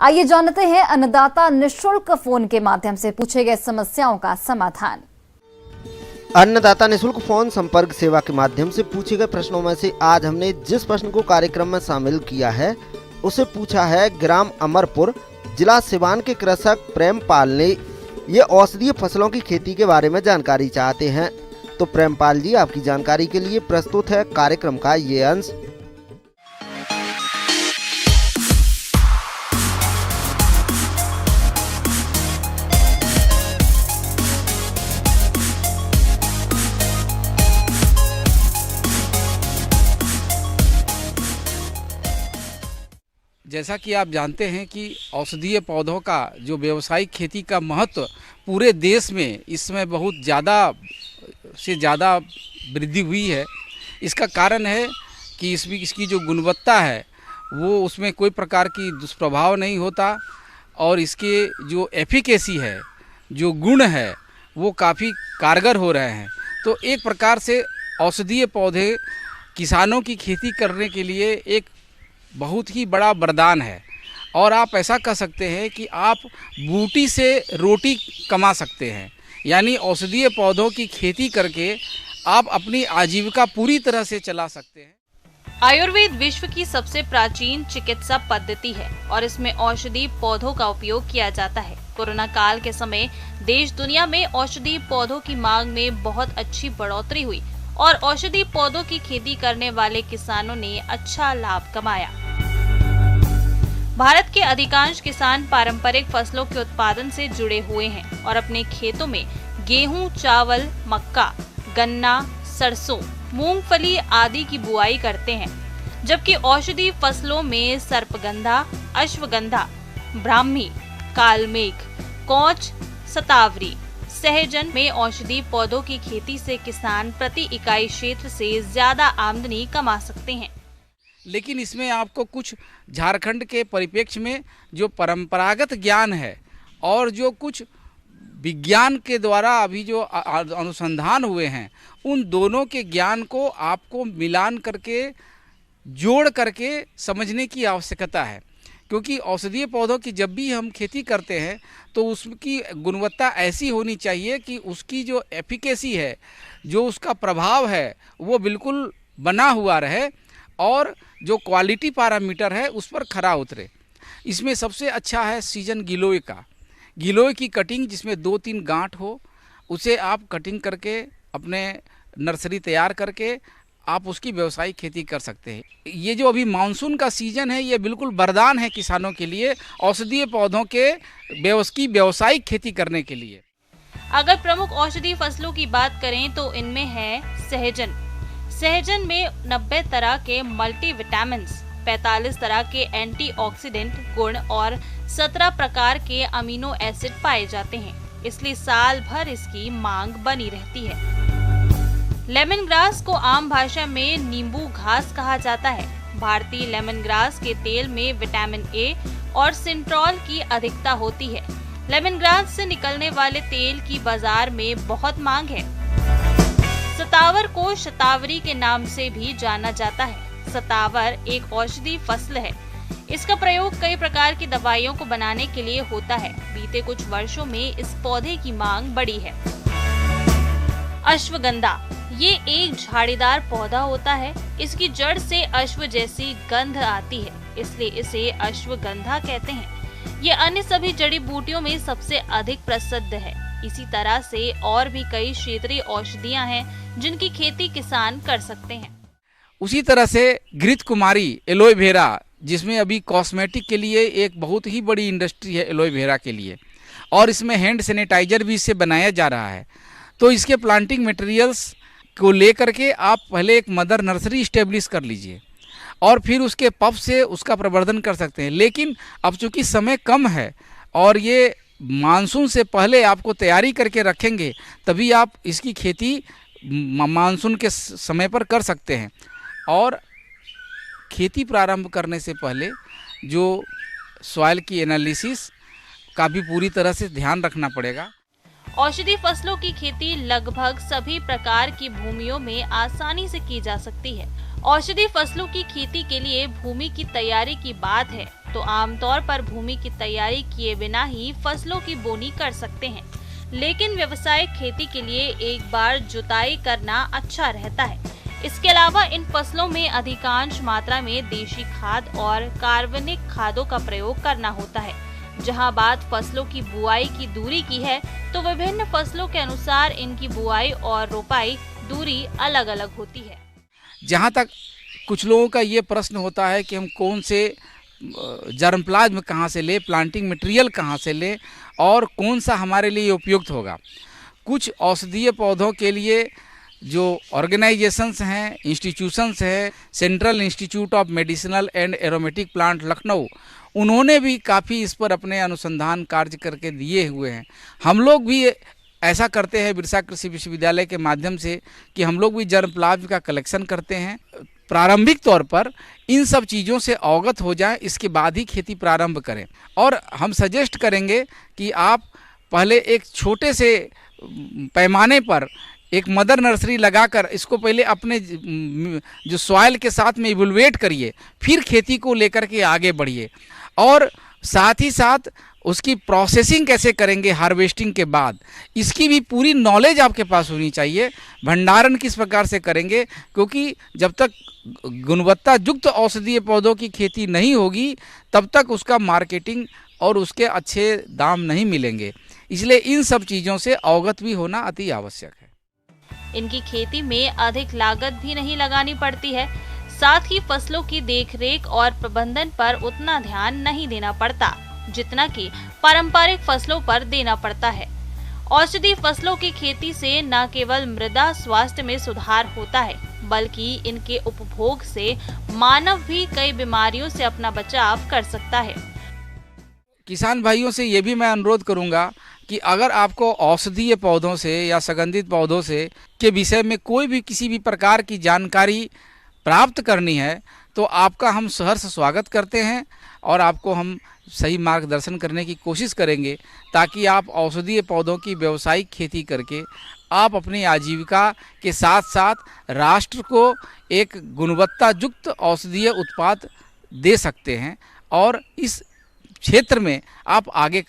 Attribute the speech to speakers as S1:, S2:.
S1: आइए जानते हैं अन्नदाता निशुल्क फोन के माध्यम से पूछे गए समस्याओं का समाधान।
S2: अन्नदाता निशुल्क फोन संपर्क सेवा के माध्यम से पूछे गए प्रश्नों में से आज हमने जिस प्रश्न को कार्यक्रम में शामिल किया है उसे पूछा है ग्राम अमरपुर जिला सिवान के कृषक प्रेमपाल ने। ये औषधीय फसलों की खेती के बारे में जानकारी चाहते हैं। तो प्रेमपाल जी, आपकी जानकारी के लिए प्रस्तुत है कार्यक्रम का ये अंश।
S3: जैसा कि आप जानते हैं कि औषधीय पौधों का जो व्यावसायिक खेती का महत्व पूरे देश में इस समय बहुत ज़्यादा से ज़्यादा वृद्धि हुई है। इसका कारण है कि इसकी जो गुणवत्ता है वो उसमें कोई प्रकार की दुष्प्रभाव नहीं होता और इसके जो एफिकेसी है, जो गुण है, वो काफ़ी कारगर हो रहे हैं। तो एक प्रकार से औषधीय पौधे किसानों की खेती करने के लिए एक बहुत ही बड़ा वरदान है। और आप ऐसा कह सकते हैं कि आप बूटी से रोटी कमा सकते हैं, यानी औषधीय पौधों की खेती करके आप अपनी आजीविका पूरी तरह से चला सकते हैं।
S4: आयुर्वेद विश्व की सबसे प्राचीन चिकित्सा पद्धति है और इसमें औषधीय पौधों का उपयोग किया जाता है। कोरोना काल के समय देश दुनिया में औषधीय पौधों की मांग में बहुत अच्छी बढ़ोतरी हुई और औषधीय पौधों की खेती करने वाले किसानों ने अच्छा लाभ कमाया। भारत के अधिकांश किसान पारंपरिक फसलों के उत्पादन से जुड़े हुए हैं और अपने खेतों में गेहूं, चावल, मक्का, गन्ना, सरसों, मूंगफली आदि की बुआई करते हैं, जबकि औषधीय फसलों में सर्पगंधा, अश्वगंधा, ब्राह्मी, कालमेघ, कौच, शतावरी, सहजन में औषधीय पौधों की खेती से किसान प्रति इकाई क्षेत्र से ज्यादा आमदनी कमा सकते हैं।
S3: लेकिन इसमें आपको कुछ झारखंड के परिप्रेक्ष्य में जो परंपरागत ज्ञान है और जो कुछ विज्ञान के द्वारा अभी जो अनुसंधान हुए हैं, उन दोनों के ज्ञान को आपको मिलान करके जोड़ करके समझने की आवश्यकता है। क्योंकि औषधीय पौधों की जब भी हम खेती करते हैं तो उसकी गुणवत्ता ऐसी होनी चाहिए कि उसकी जो एफिकेसी है, जो उसका प्रभाव है, वो बिल्कुल बना हुआ रहे और जो क्वालिटी पैरामीटर है उस पर खरा उतरे। इसमें सबसे अच्छा है सीजन गिलोय का। गिलोय की कटिंग जिसमें 2-3 गांठ हो, उसे आप कटिंग करके अपने नर्सरी तैयार करके आप उसकी व्यावसायिक खेती कर सकते हैं। ये जो अभी मानसून का सीजन है, ये बिल्कुल वरदान है किसानों के लिए औषधीय पौधों के व्यावसायिक खेती करने के लिए।
S4: अगर प्रमुख औषधीय फसलों की बात करें तो इनमें है सहजन। सहजन में 90 तरह के मल्टीविटामिन्स, 45 तरह के एंटीऑक्सीडेंट गुण और 17 प्रकार के अमीनो एसिड पाए जाते हैं, इसलिए साल भर इसकी मांग बनी रहती है। लेमन ग्रास को आम भाषा में नींबू घास कहा जाता है। भारतीय लेमन ग्रास के तेल में विटामिन ए और सिंट्रोल की अधिकता होती है। लेमन ग्रास से निकलने वाले तेल की बाजार में बहुत मांग है। शतावर को शतावरी के नाम से भी जाना जाता है। शतावर एक औषधीय फसल है। इसका प्रयोग कई प्रकार की दवाइयों को बनाने के लिए होता है। बीते कुछ वर्षों में इस पौधे की मांग बढ़ी है। अश्वगंधा, ये एक झाड़ीदार पौधा होता है। इसकी जड़ से अश्व जैसी गंध आती है, इसलिए इसे अश्वगंधा कहते हैं। ये अन्य सभी जड़ी बूटियों में सबसे अधिक प्रसिद्ध है। इसी तरह से और भी कई क्षेत्रीय औषधियां हैं जिनकी खेती किसान कर सकते हैं।
S3: उसी तरह से घृत कुमारी एलोवेरा, जिसमें अभी कॉस्मेटिक के लिए एक बहुत ही बड़ी इंडस्ट्री है एलोवेरा के लिए, और इसमें हैंड सैनिटाइजर भी इससे बनाया जा रहा है। तो इसके प्लांटिंग मटेरियल्स को लेकर के आप पहले एक मदर नर्सरी इस्टेब्लिश कर लीजिए और फिर उसके पप से उसका प्रवर्धन कर सकते हैं। लेकिन अब चूंकि समय कम है और ये मानसून से पहले आपको तैयारी करके रखेंगे, तभी आप इसकी खेती मानसून के समय पर कर सकते हैं। और खेती प्रारंभ करने से पहले जो सॉइल की एनालिसिस का भी पूरी तरह से ध्यान रखना पड़ेगा।
S4: औषधीय फसलों की खेती लगभग सभी प्रकार की भूमियों में आसानी से की जा सकती है औषधि फसलों की खेती के लिए भूमि की तैयारी की बात है तो आमतौर पर भूमि की तैयारी किए बिना ही फसलों की बोनी कर सकते हैं, लेकिन व्यावसायिक खेती के लिए एक बार जुताई करना अच्छा रहता है। इसके अलावा इन फसलों में अधिकांश मात्रा में देशी खाद और कार्बनिक खादों का प्रयोग करना होता है। जहां बात फसलों की बुआई की दूरी की है तो विभिन्न फसलों के अनुसार इनकी बुआई और रोपाई दूरी अलग अलग होती है।
S3: जहाँ तक कुछ लोगों का ये प्रश्न होता है कि हम कौन से जर्मप्लाज्म कहाँ से लें, प्लांटिंग मटेरियल कहाँ से लें और कौन सा हमारे लिए उपयुक्त होगा। कुछ औषधीय पौधों के लिए जो ऑर्गेनाइजेशंस हैं, इंस्टीट्यूशंस हैं, central institute of medicinal and aromatic plant Lucknow, उन्होंने भी काफ़ी इस पर अपने अनुसंधान कार्य करके दिए हुए हैं। हम लोग भी ऐसा करते हैं बिरसा कृषि विश्वविद्यालय के माध्यम से कि हम लोग भी जर्मप्लाज्म का कलेक्शन करते हैं। प्रारंभिक तौर पर इन सब चीज़ों से अवगत हो जाएं, इसके बाद ही खेती प्रारंभ करें। और हम सजेस्ट करेंगे कि आप पहले एक छोटे से पैमाने पर एक मदर नर्सरी लगाकर इसको पहले अपने जो सॉइल के साथ में इवोल्यूएट करिए, फिर खेती को लेकर के आगे बढ़िए। और साथ ही साथ उसकी प्रोसेसिंग कैसे करेंगे हार्वेस्टिंग के बाद, इसकी भी पूरी नॉलेज आपके पास होनी चाहिए। भंडारण किस प्रकार से करेंगे, क्योंकि जब तक गुणवत्ता युक्त औषधीय पौधों की खेती नहीं होगी तब तक उसका मार्केटिंग और उसके अच्छे दाम नहीं मिलेंगे। इसलिए इन सब चीज़ों से अवगत भी होना अति आवश्यक है।
S4: इनकी खेती में अधिक लागत भी नहीं लगानी पड़ती है, साथ ही फसलों की देखरेख और प्रबंधन पर उतना ध्यान नहीं देना पड़ता जितना कि पारंपरिक फसलों पर देना पड़ता है। औषधि फसलों की खेती से न केवल मृदा स्वास्थ्य में सुधार होता है बल्कि इनके उपभोग से मानव भी कई बीमारियों से अपना बचाव कर सकता है।
S3: किसान भाइयों से ये भी मैं अनुरोध करूंगा कि अगर आपको औषधीय पौधों से या सुगंधित पौधों से के विषय में कोई भी किसी भी प्रकार की जानकारी प्राप्त करनी है तो आपका हम सहर्ष स्वागत करते हैं और आपको हम सही मार्गदर्शन करने की कोशिश करेंगे ताकि आप औषधीय पौधों की व्यावसायिक खेती करके आप अपनी आजीविका के साथ साथ राष्ट्र को एक गुणवत्ता युक्त औषधीय उत्पाद दे सकते हैं और इस क्षेत्र में आप आगे